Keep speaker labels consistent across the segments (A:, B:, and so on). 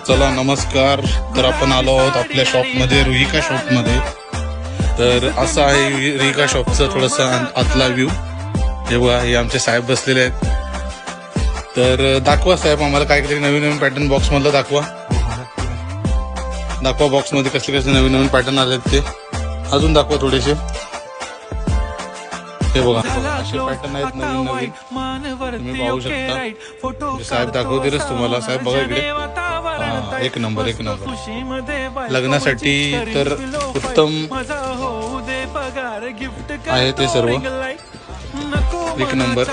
A: चला नमस्कार. तर आपण आलो आहोत आपल्या शॉपमध्ये, रुहिका शॉपमध्ये. तर असं आहे रुहिका शॉपचं थोडंसं आतला व्ह्यू. हे बघा, हे आमचे साहेब बसलेले आहेत. तर दाखवा साहेब, आम्हाला काहीतरी नवीन नवीन पॅटर्न बॉक्स मधलं दाखवा. बॉक्समध्ये कसले कसले नवीन नवीन पॅटर्न आलेत ते अजून दाखवा थोडेसे. हे बघा, असे पॅटर्न आहेत नवीन नवीन, तुम्ही पाहू शकता. साहेब दाखवतीलच तुम्हाला. साहेब बघा इकडे, एक नंबर एक नंबर. लग्नासाठी तर उत्तम आहे ते सर्व, एक नंबर.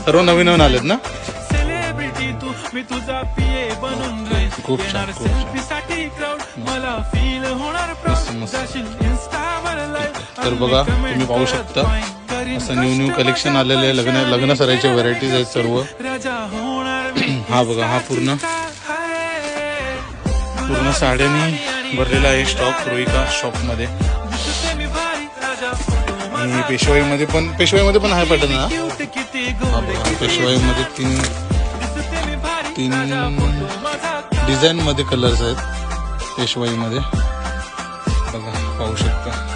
A: सर्व नवीन नवीन आलेत ना. खूप छान खूप तर बघा, तुम्ही पाहू शकता असं न्यू कलेक्शन आलेले आहे. लग्न सराईच्या व्हरायटीज आहेत सर्व. हा बघा, हा पूर्ण साड्यांनी भरलेला आहे स्टॉक रुहिका शॉप मध्ये. आणि पेशवाईमध्ये पण आहे पॅटर्न. हा बघा, पेशवाईमध्ये तीन डिझाईन मध्ये कलर्स आहेत पेशवाईमध्ये. बघा, पाहू शकता.